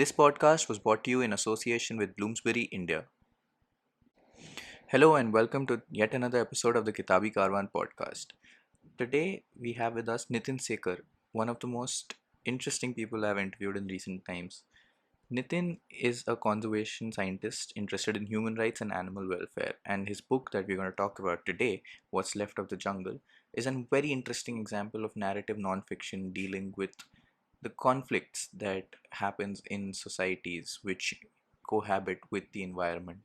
This podcast was brought to you in association with Bloomsbury, India. Hello and welcome to yet another episode of the Kitabi Karwan podcast. Today we have with us Nitin Sekar, one of the most interesting people I've interviewed in recent times. Nitin is a conservation scientist interested in human rights and animal welfare, and his book that we're going to talk about today, What's Left of the Jungle, is a very interesting example of narrative nonfiction dealing with the conflicts that happens in societies which cohabit with the environment.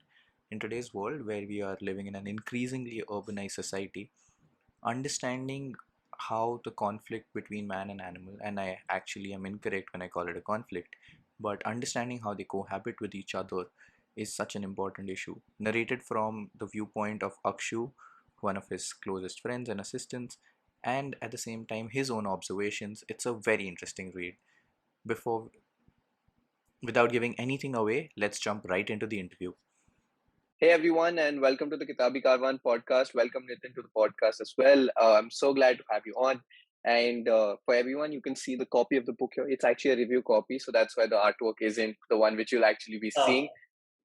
In today's world where we are living in an increasingly urbanized society, understanding how the conflict between man and animal, and I actually am incorrect when I call it a conflict, but understanding how they cohabit with each other is such an important issue. Narrated from the viewpoint of Akshu, one of his closest friends and assistants, and at the same time his own observations. It's a very interesting read. Before, without giving anything away, let's jump right into the interview. Hey everyone, and welcome to the Kitabi Karwan podcast. Welcome Nitin to the podcast as well. I'm so glad to have you on. And for everyone, you can see the copy of the book here. It's actually a review copy, so that's why the artwork isn't the one which you'll actually be seeing.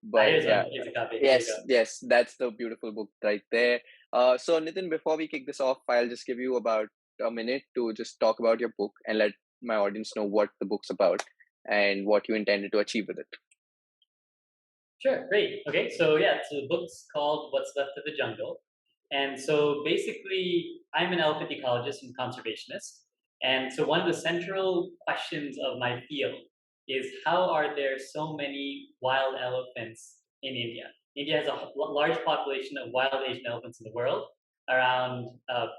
But yeah, Here's a copy. yes, that's the beautiful book right there. So Nitin, before we kick this off, I'll just give you about a minute to just talk about your book and let my audience know what the book's about and what you intended to achieve with it. Sure, great. Okay, so the book's called What's Left of the Jungle. And so basically, I'm an elephant ecologist and conservationist. And so one of the central questions of my field is how are there so many wild elephants in India? India has a large population of wild Asian elephants in the world, around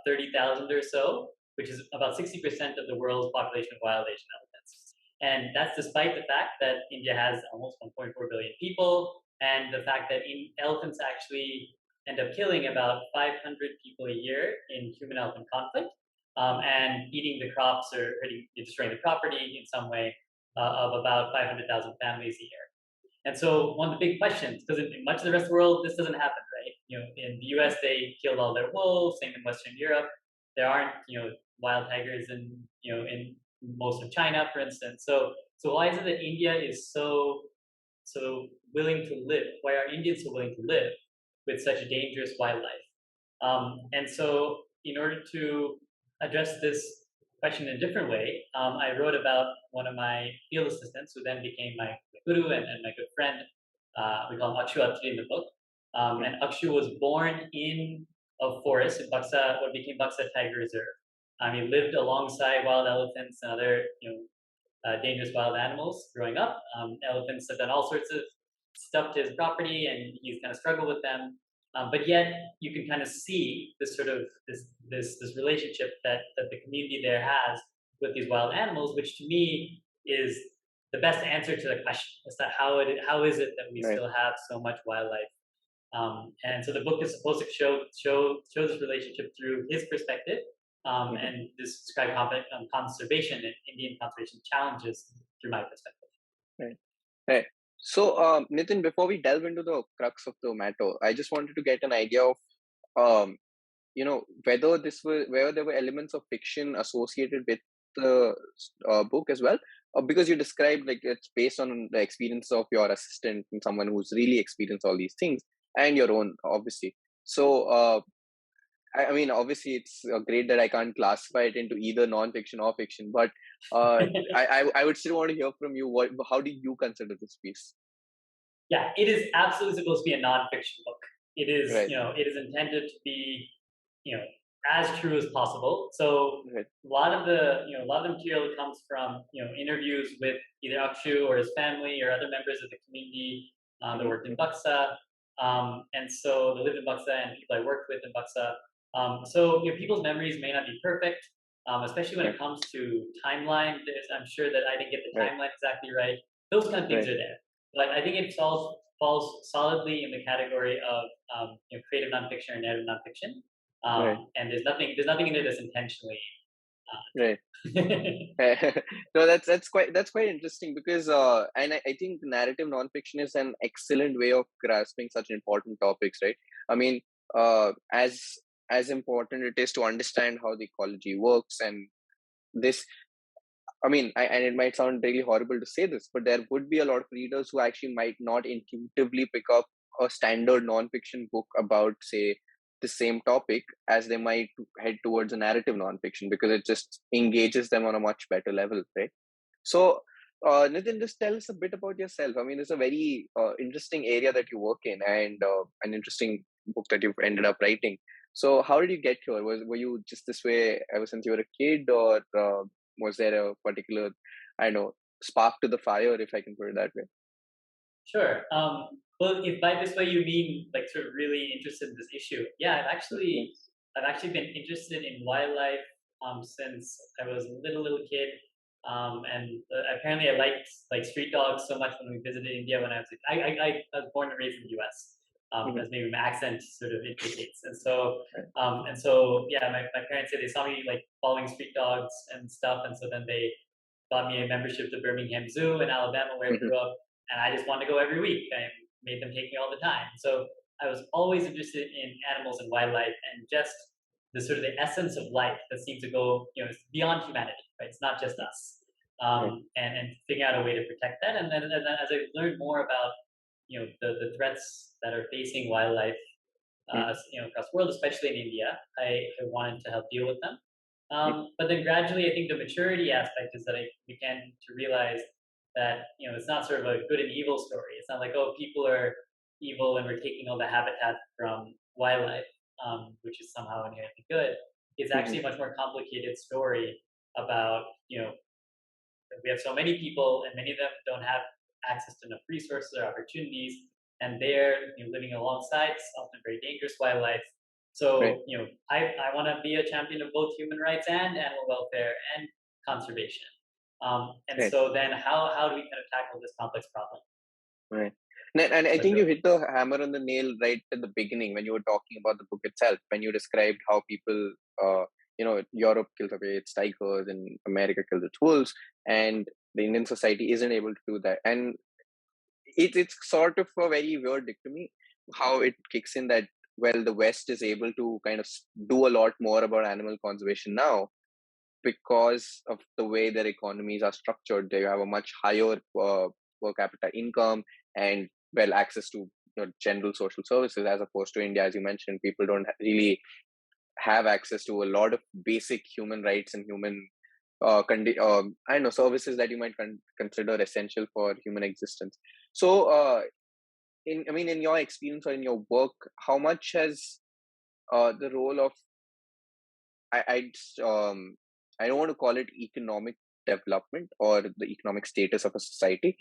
30,000 or so, which is about 60% of the world's population of wild Asian elephants. And that's despite the fact that India has almost 1.4 billion people, and the fact that elephants actually end up killing about 500 people a year in human-elephant conflict, and eating the crops or destroying the property in some way of about 500,000 families a year. And so one of the big questions, because in much of the rest of the world, this doesn't happen, right? In the U.S., they killed all their wolves. Same in Western Europe. There aren't, wild tigers in most of China, for instance. So why is it that India is so willing to live? Why are Indians so willing to live with such dangerous wildlife? And so, in order to address this question in a different way, I wrote about one of my field assistants, who then became my guru and my good friend. We call him Akshu Atri in the book. And Akshu was born in a forest in Baksa, what became Baksa Tiger Reserve. He lived alongside wild elephants and other, dangerous wild animals growing up. Elephants have done all sorts of stuff to his property, and he's kind of struggled with them. But yet, you can kind of see this sort of this relationship that the community there has with these wild animals, which to me is the best answer to the question as to how is it that we still have so much wildlife. And so the book is supposed to show this relationship through his perspective, and describe conservation and Indian conservation challenges through my perspective. Right. So, Nitin, before we delve into the crux of the matter, I just wanted to get an idea of, whether there were elements of fiction associated with the book as well, because you described like it's based on the experience of your assistant and someone who's really experienced all these things, and your own, obviously. So, I mean, obviously, it's great that I can't classify it into either non-fiction or fiction, but I would still want to hear from you. How do you consider this piece? Yeah, it is absolutely supposed to be a non-fiction book. It is, Right. It is intended to be, as true as possible. So Right. a lot of the material comes from, interviews with either Akshu or his family or other members of the community that worked in Buxa. And so they lived in Buxa, and people I worked with in Buxa. So people's memories may not be perfect, especially when it comes to timeline. I'm sure that I didn't get the timeline exactly right. Those kind of things are there. But I think it falls solidly in the category of creative nonfiction or narrative nonfiction. And there's nothing in it that's intentionally. Right. No, that's quite interesting, because and I think narrative nonfiction is an excellent way of grasping such important topics, right? I mean, as important it is to understand how the ecology works, and this I mean, and it might sound really horrible to say this, but there would be a lot of readers who actually might not intuitively pick up a standard nonfiction book about, say, the same topic as they might head towards a narrative nonfiction, because it just engages them on a much better level, right? So, Nitin, just tell us a bit about yourself. I mean, it's a very interesting area that you work in, and an interesting book that you've ended up writing. So, how did you get here? Were you just this way ever since you were a kid, or was there a particular, I don't know, spark to the fire, if I can put it that way? Sure. Well, if by this way you mean like sort of really interested in this issue, yeah, I've actually been interested in wildlife since I was a little kid. And apparently I liked like street dogs so much when we visited India when I was I was born and raised in the U.S. Mhm. As maybe my accent sort of indicates, and so yeah, my parents said they saw me like following street dogs and stuff, and so then they got me a membership to Birmingham Zoo in Alabama where I Mhm. grew up, and I just wanted to go every week. I made them take me all the time. So I was always interested in animals and wildlife and just the sort of the essence of life that seems to go, it's beyond humanity, right? It's not just us. Right. And figuring out a way to protect that. And then as I learned more about, the threats that are facing wildlife, Mhm. across the world, especially in India, I wanted to help deal with them. Yep. But then gradually, I think the maturity aspect is that I began to realize that it's not sort of a good and evil story. It's not like, oh, people are evil and we're taking all the habitat from wildlife, which is somehow inherently good. It's Mhm. actually a much more complicated story about we have so many people and many of them don't have access to enough resources or opportunities, and they're living alongside often very dangerous wildlife. Right. So I want to be a champion of both human rights and animal welfare and conservation. And Right. so then how do we kind of tackle this complex problem? Right. And I So I think go, you hit the hammer on the nail right at the beginning when you were talking about the book itself, when you described how people, Europe kills away its tigers and America kills its wolves, and the Indian society isn't able to do that. And it's sort of a very weird dichotomy how it kicks in that, well, the West is able to kind of do a lot more about animal conservation now because of the way their economies are structured. They have a much higher per capita income and, well, access to general social services, as opposed to India. As you mentioned, people don't really have access to a lot of basic human rights and human I don't know, services that you might consider essential for human existence. So, in your experience or in your work, how much has the role of I I don't want to call it economic development or the economic status of a society,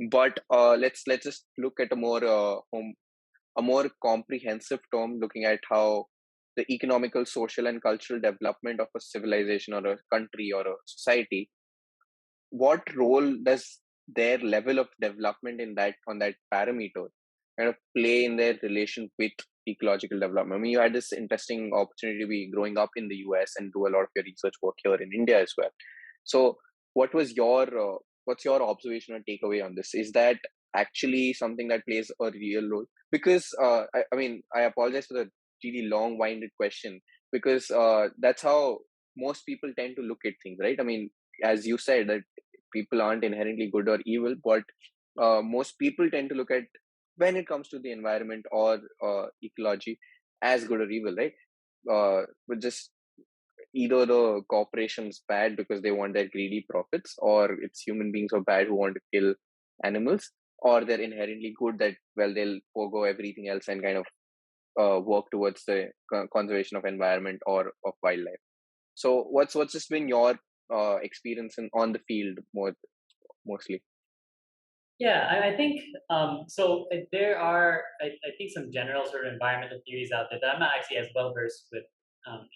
but let's just look at a more comprehensive term, looking at how the economical, social, and cultural development of a civilization or a country or a society, what role does their level of development in that on that parameter kind of play in their relation with ecological development? I mean, you had this interesting opportunity to be growing up in the US and do a lot of your research work here in India as well. So, what was your what's your observation or takeaway on this? Is that actually something that plays a real role? Because I mean, I apologize for the really long-winded question, because that's how most people tend to look at things, right? I mean, as you said, that people aren't inherently good or evil, but most people tend to look at, when it comes to the environment or ecology, as good or evil, right? But just either the corporation's bad because they want their greedy profits, or it's human beings who are bad who want to kill animals, or they're inherently good that, well, they'll forego everything else and kind of work towards the conservation of environment or of wildlife. So what's just been your experience on the field mostly? yeah, I think so. There are, I think, some general sort of environmental theories out there that I'm not actually as well versed with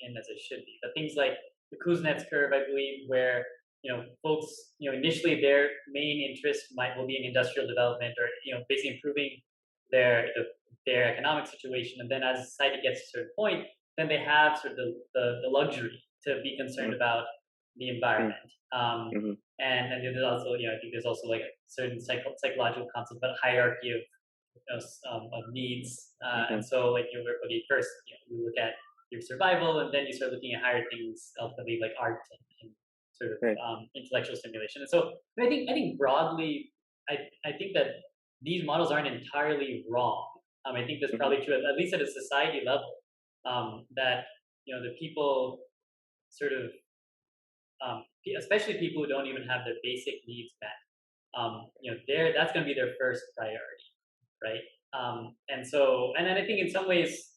in as I should be. But things like the Kuznets curve, I believe, where folks, initially their main interest will be in industrial development or basically improving their economic situation, and then as society gets to a certain point, then they have sort of the luxury to be concerned Mm, about the mm, environment. mhm, And there's also, I think there's also like a certain psychological concept, but hierarchy of needs. And mhm, so, like, okay, first, you look at your survival, and then you start looking at higher things, ultimately, like art and sort of Right. intellectual stimulation. And so I think broadly, I think that these models aren't entirely wrong. I think that's Mm-hmm. probably true, at least at a society level, that the people sort of, especially people who don't even have their basic needs met, that's going to be their first priority, right? And so, and then I think in some ways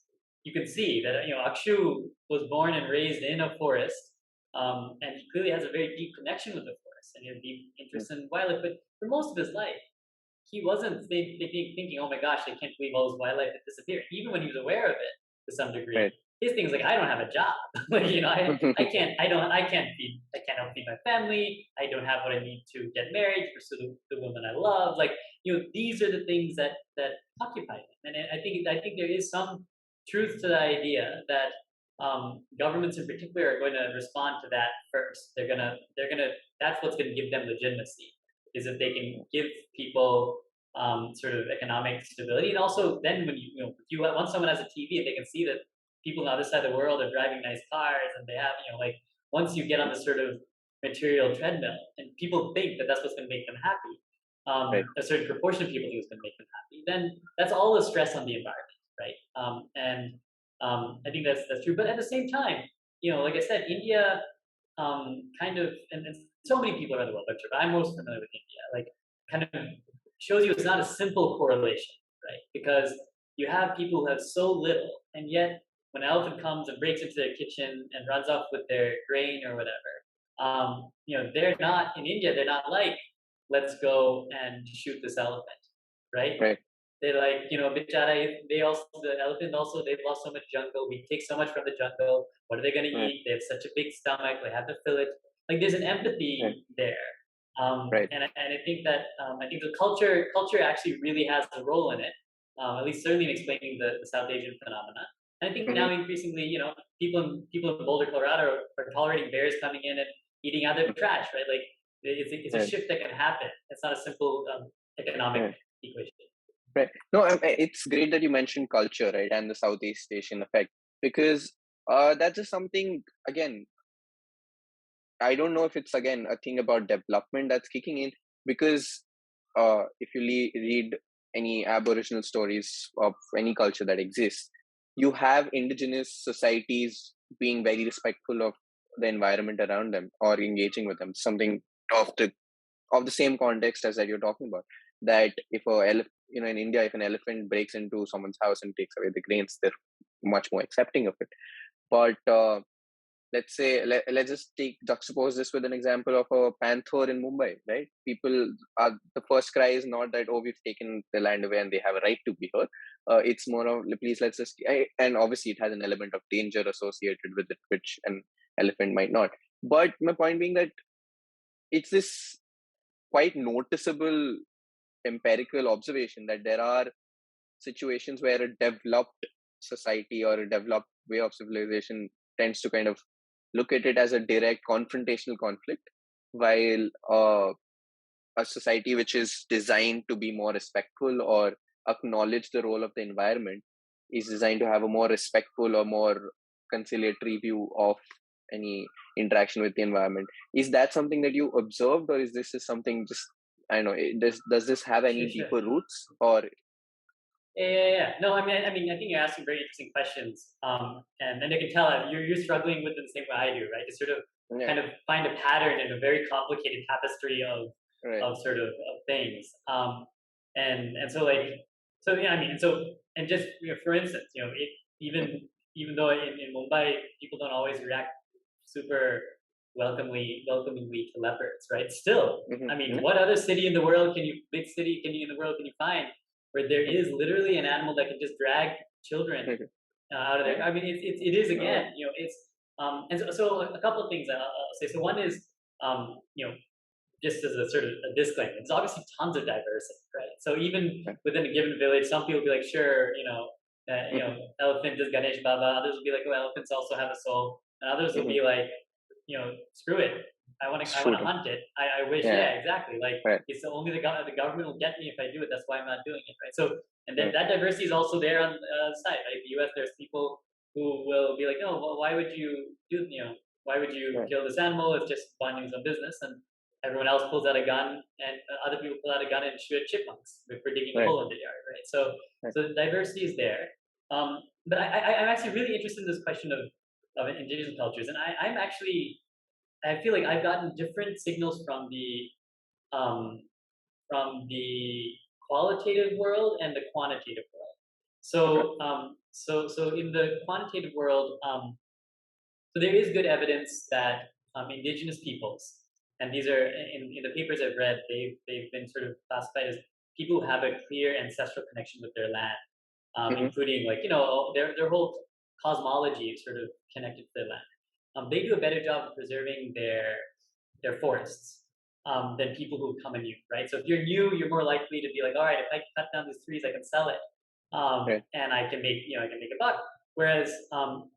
you can see that Akshu was born and raised in a forest, and he clearly has a very deep connection with the forest and he has deep interest in wildlife. But for most of his life, he wasn't thinking, "Oh my gosh, I can't believe all this wildlife had disappeared." Even when he was aware of it to some degree, Right. his thing is like, "I don't have a job. Like, I can't help feed my family. I don't have what I need to get married, to pursue the woman I love. Like, these are the things that occupy him." And I think there is some truth to the idea that governments in particular are going to respond to that first. They're gonna that's what's going to give them legitimacy, is if they can give people sort of economic stability. And also then when if you once someone has a TV and they can see that people on the other side of the world are driving nice cars and they have like, once you get on this sort of material treadmill and people think that that's what's going to make them happy, Right. a certain proportion of people think it's going to make them happy, then that's all the stress on the environment, right? And I think that's true. But at the same time, like I said, India kind of, and so many people around the world, but I'm most familiar with India, like kind of shows you it's not a simple correlation, right? Because you have people who have so little, and yet when an elephant comes and breaks into their kitchen and runs off with their grain or whatever, they're not in India. They're not like, let's go and shoot this elephant, right? Right. They're like, bichara, the elephant also, they've lost so much jungle. We take so much from the jungle. What are they going to Right. eat? They have such a big stomach. They have to fill it. Like, there's an Right. empathy there. Right. And I think that, I think the culture actually really has a role in it, at least certainly in explaining the South Asian phenomena. And I think Mm-hmm. now increasingly, people in Boulder, Colorado are tolerating bears coming in and eating out their trash, right? Like, it's a Right. shift that can happen. It's not a simple economic Right. equation. Right. No, it's great that you mentioned culture, right, and the Southeast Asian effect, because that's just something, again, I don't know if it's again a thing about development that's kicking in, because if you read any Aboriginal stories of any culture that exists, you have indigenous societies being very respectful of the environment around them or engaging with them. Something of the same context as that you're talking about. That if in India, if an elephant breaks into someone's house and takes away the grains, they're much more accepting of it. But let's say let's just juxtapose this with an example of a panther in Mumbai, right? People are, the first cry is not that, oh, we've taken the land away and they have a right to be here. It's more of, please, let's just, and obviously it has an element of danger associated with it, which an elephant might not. But my point being that it's this quite noticeable empirical observation that there are situations where a developed society or a developed way of civilization tends to kind of look at it as a direct confrontational conflict, while a society which is designed to be more respectful or acknowledge the role of the environment is designed to have a more respectful or more conciliatory view of any interaction with the environment. Is that something that you observed, or is this is something just, I don't know, does this have Sure, any sure. deeper roots, or Yeah. No, I think you're asking very interesting questions. And I can tell that you're struggling with it the same way I do, right? To sort of yeah, kind of find a pattern in a very complicated tapestry right, of sort of things. And so like, so yeah, so, and just, for instance, even though in Mumbai, people don't always react super welcomingly to leopards, right? Still, mm-hmm, what other city in the world big city can you, in the world, can you find where there is literally an animal that can just drag children out of there? It is, oh, again, it's, and so a couple of things I'll say. So one is, just as a sort of a disclaimer, there's obviously tons of diversity, right? So even right, within a given village, some people will be like, sure, mm-hmm, elephant is Ganesh Baba. Others will be like, oh, elephants also have a soul, and others will mm-hmm. be like, screw it. I want Shoot to 'em. hunt it. I wish, Yeah, yeah, exactly. Like, right, it's only the government will get me if I do it. That's why I'm not doing it, right? So, and then right, that diversity is also there on the side, right? The U.S. There's people who will be like, oh, well, why would you do, Why would you Right. kill this animal? It's just minding its own business. And everyone else pulls out a gun, and other people pull out a gun and shoot at chipmunks for digging a Right. hole in the yard, right? So, Right. so the diversity is there. But I'm actually really interested in this question of indigenous cultures, and I feel like I've gotten different signals um, from the qualitative world and the quantitative world. Okay. So in the quantitative world, so there is good evidence that indigenous peoples, and these are in the papers I've read, they've been sort of classified as people who have a clear ancestral connection with their land, Mm-hmm. including their whole cosmology is sort of connected to their land. They do a better job of preserving their forests than people who come anew, right? So if you're new, you're more likely to be like, all right, if I cut down these trees, I can sell it, Right. and I can make a buck. Whereas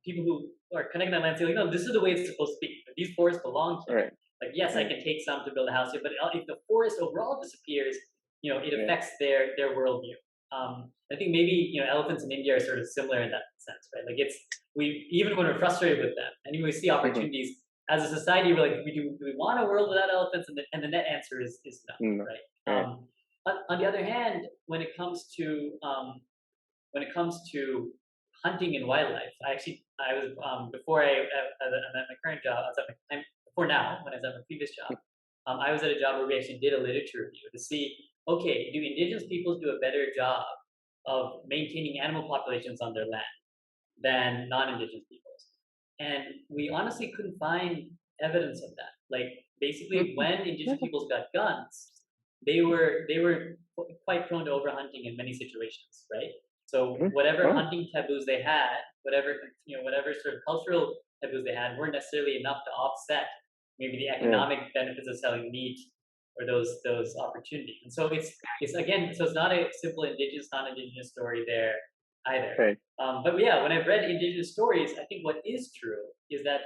people who are connecting that land say, like, no, this is the way it's supposed to be. These forests belong to me. Right. Like, yes, I Right. can take some to build a house here, but if the forest overall disappears, it Yeah. affects their worldview. I think maybe elephants in India are sort of similar in that sense, right? Like we even when we're frustrated with them, and when we see Mm-hmm. opportunities as a society, we're like, do we want a world without elephants? And the net answer is no, No. right? Right. On the other hand, when it comes to hunting and wildlife, I was before I'm at my current job. I was at before now when I was at my previous job. I was at a job where we actually did a literature review to see, okay, do indigenous peoples do a better job of maintaining animal populations on their land than non-indigenous peoples? And we honestly couldn't find evidence of that. Like basically, Mm-hmm. when indigenous peoples got guns, they were quite prone to overhunting in many situations, right? So Mm-hmm. whatever Oh. hunting taboos they had, whatever sort of cultural taboos they had, weren't necessarily enough to offset maybe the Right. economic benefits of selling meat or those opportunities. And so it's again, so it's not a simple indigenous non-indigenous story there either. Right. But yeah, when I've read indigenous stories, I think what is true is that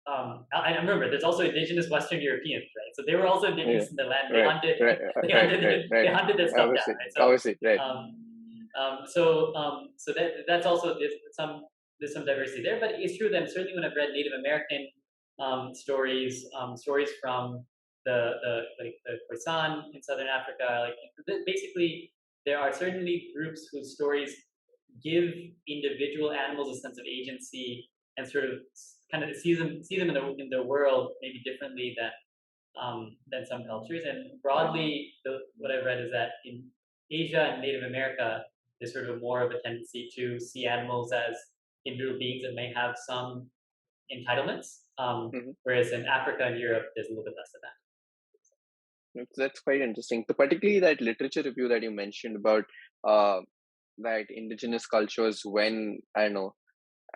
I remember there's also indigenous Western Europeans, right? So they were also Yeah. indigenous in the land. They Right. hunted, Right. they Right. hunted, Right. they Right. hunted their stuff down, Obviously. right? Obviously. Right. So that's also there's some diversity there. But it's true that certainly when I've read Native American stories from the Khoisan in southern Africa, like basically there are certainly groups whose stories give individual animals a sense of agency and sort of kind of see them in the world maybe differently than some cultures. And broadly, what I've read is that in Asia and Native America, there's sort of more of a tendency to see animals as individual beings that may have some entitlements, Mm-hmm. whereas in Africa and Europe, there's a little bit less of that. That's quite interesting. So particularly that literature review that you mentioned about uh, that indigenous cultures, when I don't know,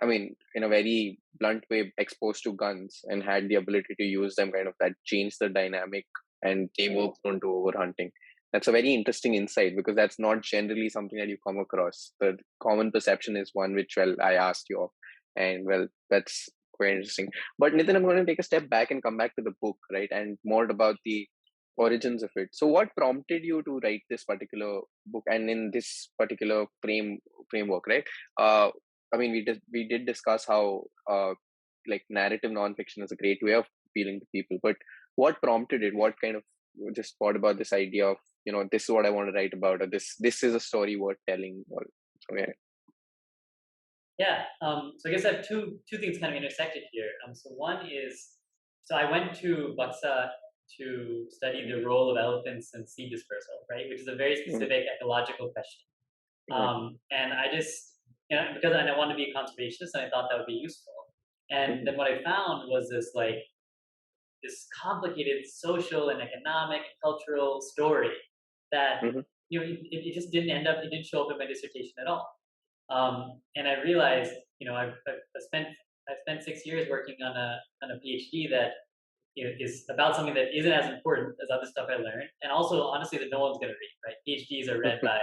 I mean, in a very blunt way, exposed to guns and had the ability to use them, kind of that changed the dynamic, and they were prone to overhunting. That's a very interesting insight because that's not generally something that you come across. The common perception is one which, well, I asked you of, and well, that's quite interesting. But Nitin, I'm going to take a step back and come back to the book, right, and more about the origins of it. So, what prompted you to write this particular book and in this particular framework, right? I mean, we did discuss how like narrative nonfiction is a great way of appealing to people, but what prompted it? What kind of just thought about this idea of this is what I want to write about, or this is a story worth telling, or so, yeah. Yeah. So I guess I have two things kind of intersected here. So one is, so I went to Buxa to study the role of elephants in seed dispersal, right? Which is a very Mhm. specific ecological question. Right. And I just, because I want to be a conservationist, and I thought that would be useful. And Mhm. then what I found was this complicated social and economic and cultural story that Mhm. it just it didn't show up in my dissertation at all. And I realized, I've spent 6 years working on a PhD that is about something that isn't as important as other stuff I learned, and also honestly that no one's going to read. Right? PhDs are read by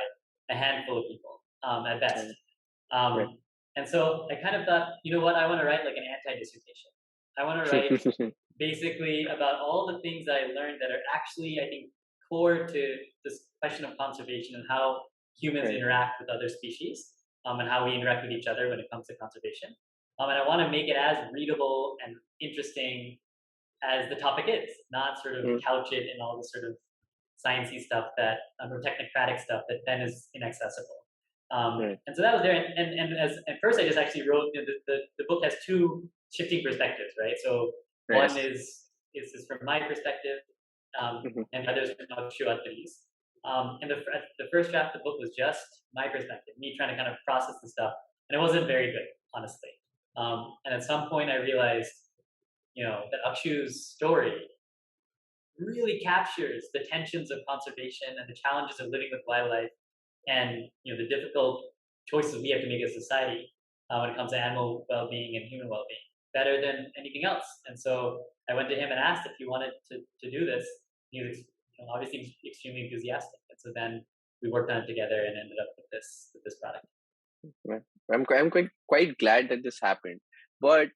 a handful of people at best. Right. Right. Um, and so I kind of thought, you know what, I want to write like an anti-dissertation. I want to write basically about all the things that I learned that are actually, I think, core to this question of conservation and how humans Right. interact with other species, and how we interact with each other when it comes to conservation. and I want to make it as readable and interesting as the topic is, not sort of Mm. couch it in all the sort of sciencey stuff that or technocratic stuff that then is inaccessible. Right. And so that was there. And as at first, I just actually wrote the book has two shifting perspectives, right? So one Yes. is from my perspective, Mhm. and others from Shuatri's. And the first draft of the book was just my perspective, me trying to kind of process the stuff, and it wasn't very good, honestly. And at some point, I realized, that Akshu's story really captures the tensions of conservation and the challenges of living with wildlife, and the difficult choices we have to make as a society when it comes to animal well-being and human well-being better than anything else. And so I went to him and asked if he wanted to do this. He was obviously extremely enthusiastic, and so then we worked on it together and ended up with this product. Right. I'm quite glad that this happened. But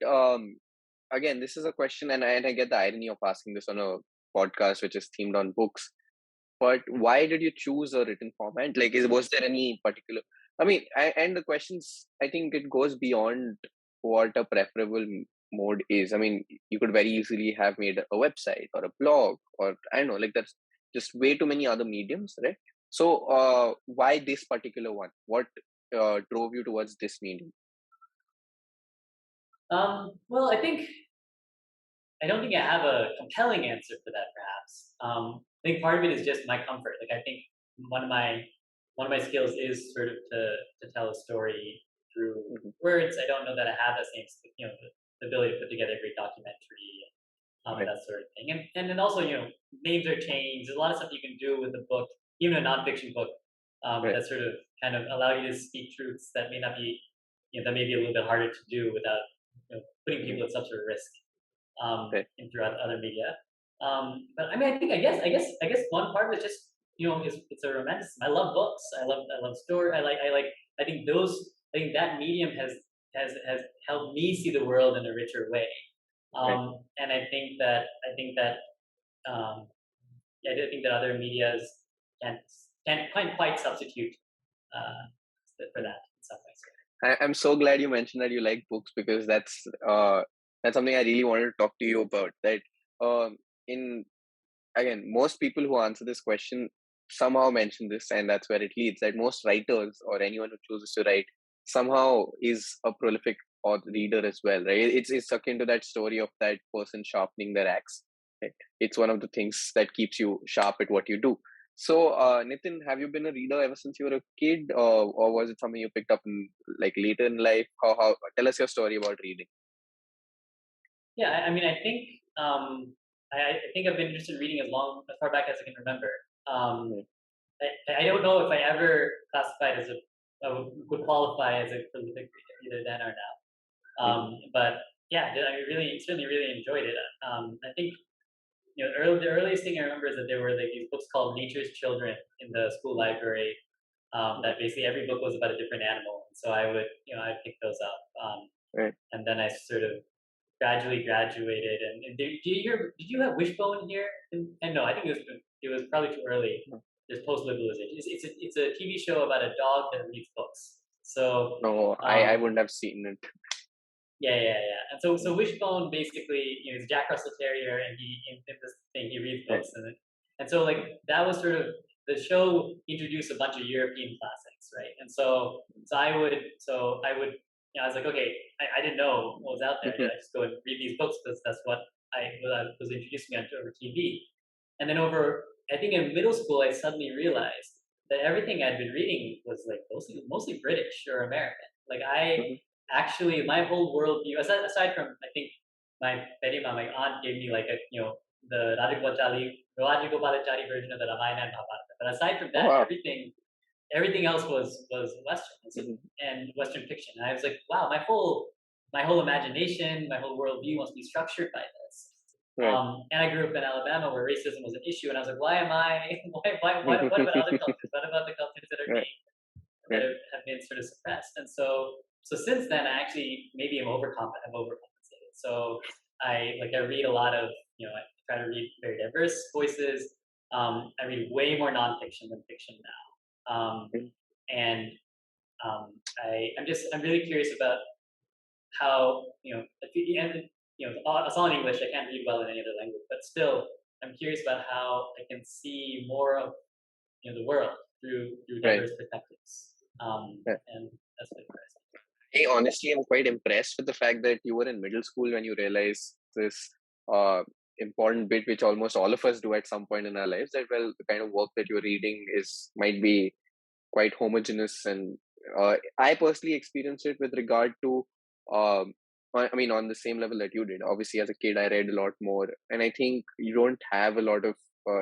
again, this is a question, and I get the irony of asking this on a podcast which is themed on books. But why did you choose a written format? Like, was there any particular? I mean, and the questions, I think it goes beyond what a preferable mode is. I mean, you could very easily have made a website or a blog, or I don't know, like that's just way too many other mediums, right? So, why this particular one? What drove you towards this medium? Well, I don't think I have a compelling answer for that. Perhaps I think part of it is just my comfort. Like I think one of my one of my skills is sort of to tell a story through Mhm. words. I don't know that I have that same the ability to put together a great documentary and Right, that sort of thing. And then also names are changed. There's a lot of stuff you can do with a book, even a nonfiction book, right, that sort of kind of allow you to speak truths that may not be that may be a little bit harder to do without putting mhm, people at such a risk right, in throughout other media. But I mean, I guess one part of it just it's a romanticism. I love books. I love story. I think that medium has helped me see the world in a richer way. right. And I think that um, yeah, I think that other medias can't can't quite substitute uh, for that in some ways. I'm so glad you mentioned that you like books because that's something I really wanted to talk to you about. That in again, most people who answer this question somehow mention this, and that's where it leads. That most writers or anyone who chooses to write somehow is a prolific or reader as well, right? It's akin to that story of that person sharpening their axe. Right? It's one of the things that keeps you sharp at what you do. So, Nitin, have you been a reader ever since you were a kid, or was it something you picked up in like later in life? How? Tell us your story about reading. Yeah, I mean, I think I've been interested in reading as far back as I can remember. Um, Right. I don't know if I ever classified as would qualify as a prolific reader either then or now. Mm-hmm. But yeah, I really certainly really enjoyed it. I think the earliest thing I remember is that there were like these books called Nature's Children in the school library. That basically every book was about a different animal, and so I would I'd pick those up. Right. And then I sort of gradually graduated. And did you have Wishbone here? And no, I think it was probably too early. There's post liberalization. It's a TV show about a dog that reads books. So No, I um, wouldn't have seen it. yeah. And so Wishbone basically is a Jack Russell Terrier, and in this thing he reads Right. books, and so like that was sort of the show introduced a bunch of European classics, right? And so I would I was like, okay, I didn't know what was out there. Did I just go and read these books because that's what I was introducing me over TV? And then I think in middle school, I suddenly realized that everything I'd been reading was like mostly British or American. Like Mhm. actually my whole worldview, aside from I think my Perima, my aunt gave me like the Rajagopalachari version of the Ramayana and Mahabharata. But aside from Oh, that, wow. everything else was Western Mhm. and Western fiction. And I was like, wow, my whole imagination, my whole worldview must be structured by this. Right. And I grew up in Alabama where racism was an issue, and I was like, why am I? What about other cultures? What about the cultures that are Right. being that Right. have been sort of suppressed? And so since then, I actually maybe I've overcompensated. So I read a lot of I try to read very diverse voices. I read way more nonfiction than fiction now, Mhm. and I'm really curious about how it's all in English. I can't read well in any other language, but still, I'm curious about how I can see more of the world through Right. diverse perspectives. Right. And that's what it is. Hey, honestly, I'm quite impressed with the fact that you were in middle school when you realized this uh, important bit, which almost all of us do at some point in our lives. That well, the kind of work that you're reading is might be quite homogeneous, and I personally experienced it with regard to. I mean, on the same level that you did. Obviously, as a kid, I read a lot more, and I think you don't have a lot of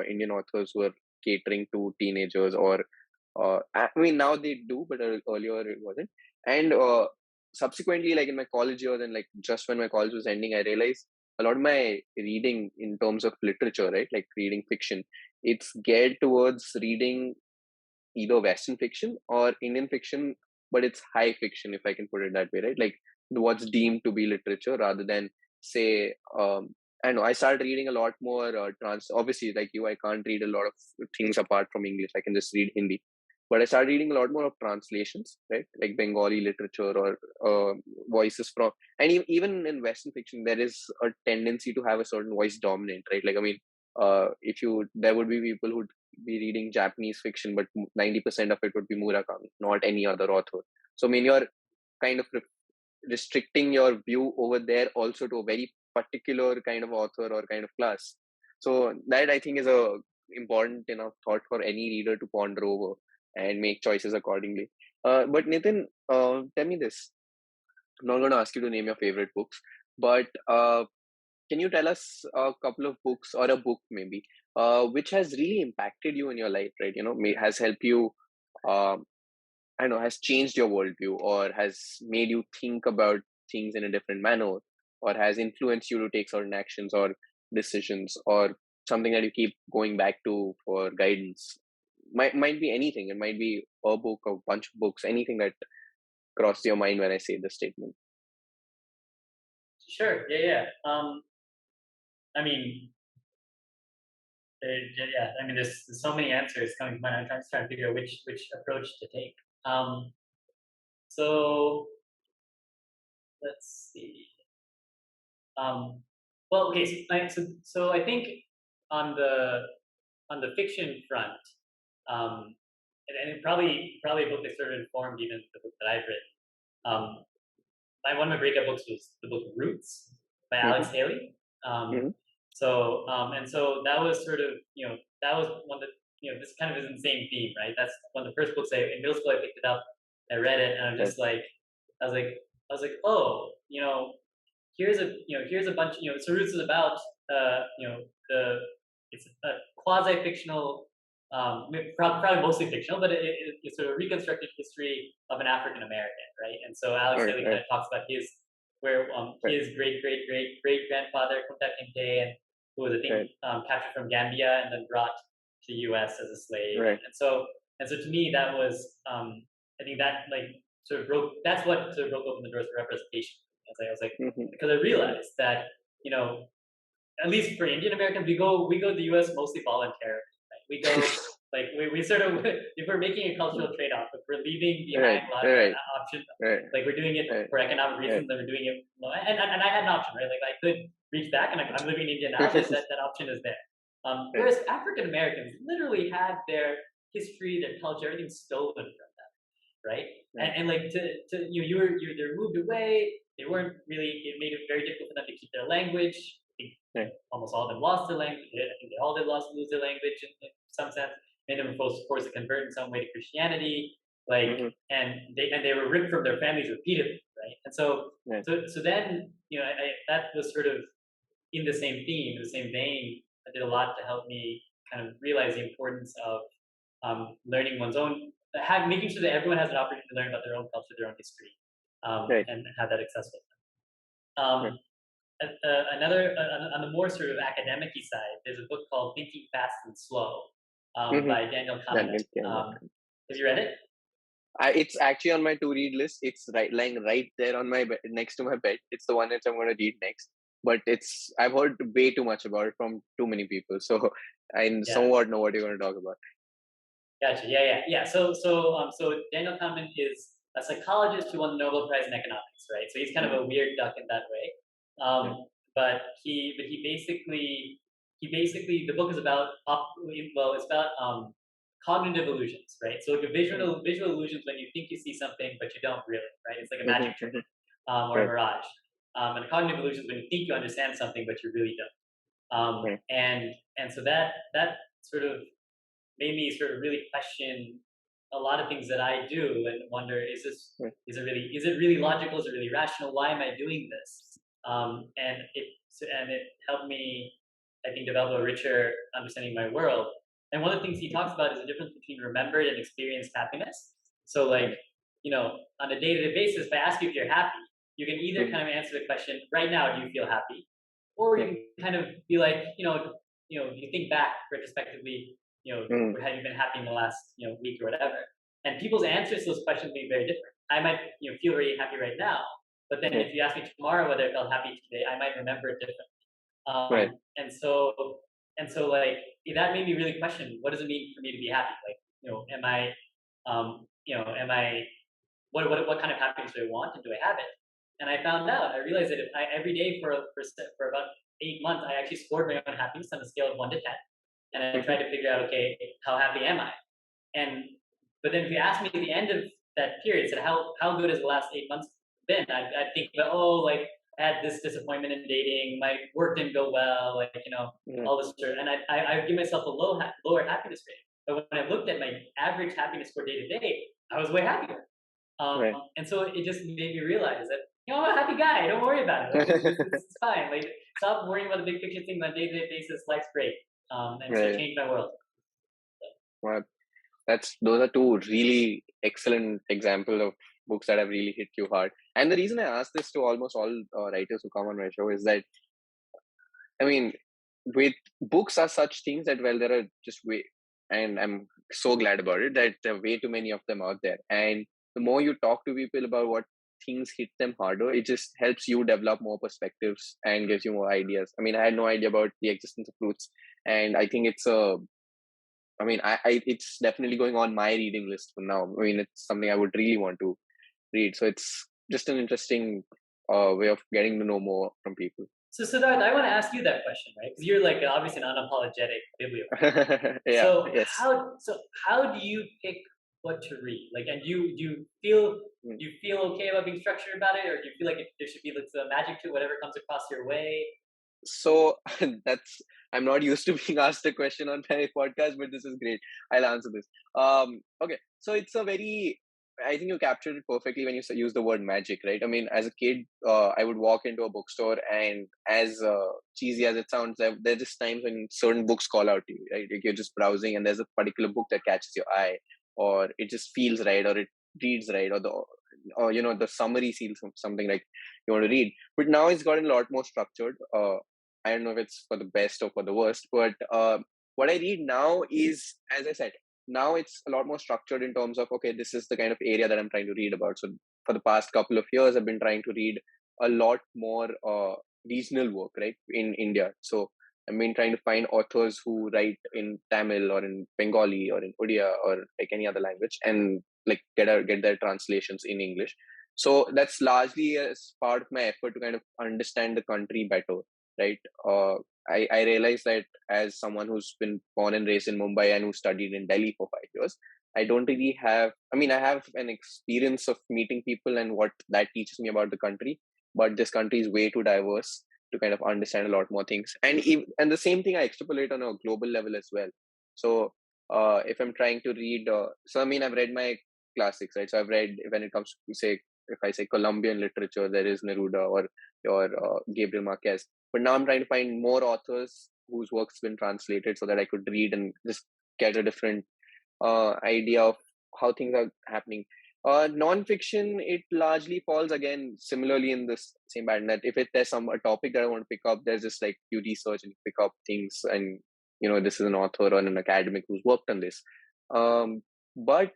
Indian authors who are catering to teenagers, or I mean, now they do, but earlier it wasn't. And subsequently, like in my college years, and like just when my college was ending, I realized a lot of my reading in terms of literature, right, like reading fiction, it's geared towards reading either Western fiction or Indian fiction, but it's high fiction, if I can put it that way, right? Like what's deemed to be literature rather than, say, I know I started reading a lot more obviously, like you, I can't read a lot of things apart from English. I can just read Hindi. But I started reading a lot more of translations, right? Like Bengali literature or voices from, and even in Western fiction, there is a tendency to have a certain voice dominant, right? Like, I mean, if you, there would be people who be reading Japanese fiction, but 90% of it would be Murakami, not any other author. So, I mean, you're kind of restricting your view over there also to a very particular kind of author or kind of class. So, that I think is a important enough thought for any reader to ponder over and make choices accordingly. But Nitin, tell me this. I'm not going to ask you to name your favorite books, but can you tell us a couple of books or a book maybe which has really impacted you in your life, right? Has helped you, um, I don't know, has changed your worldview or has made you think about things in a different manner or has influenced you to take certain actions or decisions or something that you keep going back to for guidance. Might be anything. It might be a book, a bunch of books, anything that crossed your mind when I say this statement. Sure. Yeah. I mean, yeah. I mean, there's so many answers coming to mind. I'm trying to figure out which approach to take. So let's see. Well, okay. So I think on the fiction front, and probably a book that sort of informed even the book that I've written. One of my breakup books was the book Roots by Alex Mm-hmm, Haley. mm-hmm, So that was sort of that was one that this kind of is in the same theme, right? That's one of the first books in middle school I picked it up, I read it, and I'm right, just like oh, here's a bunch, so Roots is about the it's a quasi fictional, probably mostly fictional, but it's sort of reconstructed history of an African American, right? And so Alex right, Haley kind right, of talks about where right, his great grandfather Kunta Kinte, and who was, I think, right, captured from Gambia and then brought to the U.S. as a slave, right, and so to me that was, I think that like sort of broke that's what sort of broke open the doors for representation. I was like, mm-hmm, because I realized that at least for Indian Americans, we go to the U.S. mostly voluntarily. Right? We go like we sort of if we're making a cultural trade-off, if we're leaving right, behind a lot of right, options, right, like we're doing it right, for economic right. reasons, then we're doing it. And I had an option, right? Like I could reach back, and I'm living in India now. That option is there. Right, Whereas African Americans literally had their history, their culture, everything stolen from them, right? right, And like they're moved away. They weren't really. It made it very difficult for them to keep their language. right, Almost all of them lost their language. I think they all did lose their language in some sense. Many of them were forced to convert in some way to Christianity. Like, mm-hmm, and they were ripped from their families repeatedly, right? And right, so then that was sort of in the same theme, in the same vein. I did a lot to help me kind of realize the importance of learning one's own, making sure that everyone has an opportunity to learn about their own culture, their own history, right, and have that accessible. right. Um, Another on the more sort of academic side, there's a book called Thinking Fast and Slow, Mm-hmm. by Daniel That Kahneman. makes sense. Have you read it? It's actually on my to read list. It's lying right there on my bed, next to my bed. It's the one that I'm going to read next. But I've heard way too much about it from too many people, so I Yeah, somewhat know what you're going to talk about. gotcha. Yeah. So Daniel Kahneman is a psychologist who won the Nobel Prize in economics, right? So he's kind of a weird duck in that way. But he basically the book is about it's about cognitive illusions, right? So like a visual illusions when you think you see something but you don't really, right? It's like a magic trick or a Right. mirage. And a cognitive illusions when you think you understand something but you really don't. Right. And so that sort of made me sort of really question a lot of things that I do and wonder, Right. is it really logical? Is it really rational? Why am I doing this? And it helped me, I think, develop a richer understanding of my world. And one of the things he talks about is the difference between remembered and experienced happiness. So like, on a day-to-day basis, if I ask you if you're happy, you can either kind of answer the question, right now, do you feel happy? Or you can kind of be like, you think back retrospectively, have you been happy in the last, week or whatever? And people's answers to those questions may be very different. I might, feel very happy right now, but then if you ask me tomorrow whether I felt happy today, I might remember it differently. Right. And so like that made me really question, what does it mean for me to be happy? Like, am I, what kind of happiness do I want and do I have it? And I found out, I realized that if I every day for about 8 months, I actually scored my own happiness on a scale of 1 to 10, and I tried to figure out, okay, how happy am I? But then if you ask me at the end of that period, said how good has the last 8 months been? I'd think about, like I had this disappointment in dating, my work didn't go well, like all this sort, and I give myself a lower happiness rate. But when I looked at my average happiness score day to day, I was way happier. Right. And so it just made me realize that, I'm a happy guy. Don't worry about it. Like, it's fine. Like, stop worrying about the big picture thing on a day-to-day basis. Life's great. And so it Right. changed my world. Wow. Those are two really excellent examples of books that have really hit you hard. And the reason I ask this to almost all writers who come on my show is that, I mean, with books are such things that, well, there are just way, and I'm so glad about it, that there are way too many of them out there. And the more you talk to people about what things hit them harder, it just helps you develop more perspectives and gives you more ideas. I mean, I had no idea about the existence of fruits, and I think it's definitely going on my reading list for now. I mean, it's something I would really want to read. So it's just an interesting way of getting to know more from people. So Siddharth, I want to ask you that question, right? Because you're like obviously an unapologetic bibliophile. Yeah. So Yes. how do you pick what to read? Like, and do you feel okay about being structured about it, or do you feel like there should be some magic to whatever comes across your way? So I'm not used to being asked a question on my podcast, but this is great. I'll answer this. Okay. So it's I think you captured it perfectly when you use the word magic, right? I mean, as a kid, I would walk into a bookstore, and as cheesy as it sounds, there's just times when certain books call out to you, right? Like you're just browsing and there's a particular book that catches your eye, or it just feels right, or it reads right, or the summary seals something like you want to read. But now it's gotten a lot more structured. I don't know if it's for the best or for the worst, but what I read now is, as I said, now it's a lot more structured in terms of, okay, this is the kind of area that I'm trying to read about. So for the past couple of years, I've been trying to read a lot more regional work, right, in India. So I've been trying to find authors who write in Tamil or in Bengali or in Odia or like any other language, and like get their translations in English. So that's largely as part of my effort to kind of understand the country better, right? I realized that as someone who's been born and raised in Mumbai and who studied in Delhi for 5 years, I don't really have, I mean, I have an experience of meeting people and what that teaches me about the country, but this country is way too diverse to kind of understand a lot more things. And the same thing I extrapolate on a global level as well. So if I'm trying to read, so I mean, I've read my classics, right? So I've read, when it comes to, say, if I say Colombian literature, there is Neruda or Gabriel Marquez. But now I'm trying to find more authors whose work's been translated so that I could read and just get a different idea of how things are happening. Non-fiction, it largely falls again similarly in this same pattern, that if there's a topic that I want to pick up, there's just like you research and pick up things, and this is an author or an academic who's worked on this. But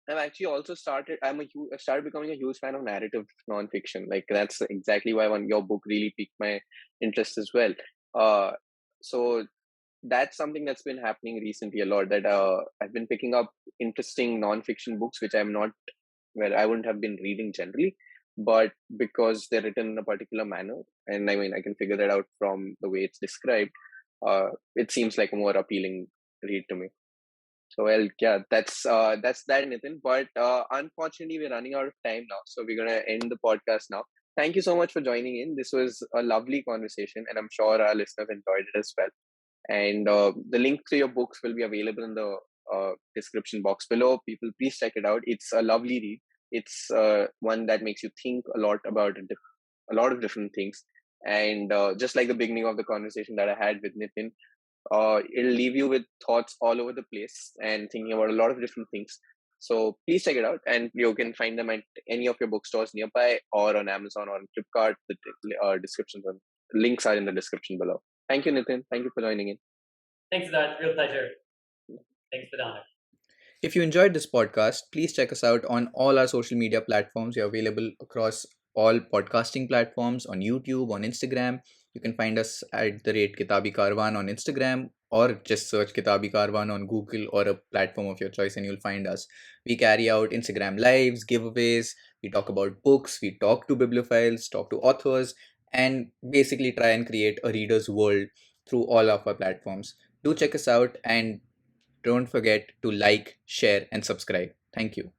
I've actually also started. I started becoming a huge fan of narrative nonfiction. Like that's exactly why your book really piqued my interest as well. So that's something that's been happening recently a lot. That I've been picking up interesting nonfiction books which I'm not where I wouldn't have been reading generally, but because they're written in a particular manner, and I mean, I can figure that out from the way it's described, it seems like a more appealing read to me. So well, yeah, that's that, Nitin. But unfortunately, we're running out of time now, so we're gonna end the podcast now. Thank you so much for joining in. This was a lovely conversation, and I'm sure our listeners enjoyed it as well. And the link to your books will be available in the description box below. People, please check it out. It's a lovely read. It's one that makes you think a lot about a lot of different things. And just like the beginning of the conversation that I had with Nitin, it'll leave you with thoughts all over the place and thinking about a lot of different things. So please check it out, and you can find them at any of your bookstores nearby, or on Amazon or on Flipkart. The descriptions and links are in the description below. Thank you, Nitin. Thank you for joining in. Thanks, Siddharth. Real pleasure. Thanks for the honor. If you enjoyed this podcast, please check us out on all our social media platforms. We are available across all podcasting platforms on YouTube, on Instagram. You can find us at the rate Kitabi Karwan on Instagram, or just search Kitabi Karwan on Google or a platform of your choice and you'll find us. We carry out Instagram lives, giveaways, we talk about books, we talk to bibliophiles, talk to authors, and basically try and create a reader's world through all of our platforms. Do check us out, and don't forget to like, share, and subscribe. Thank you.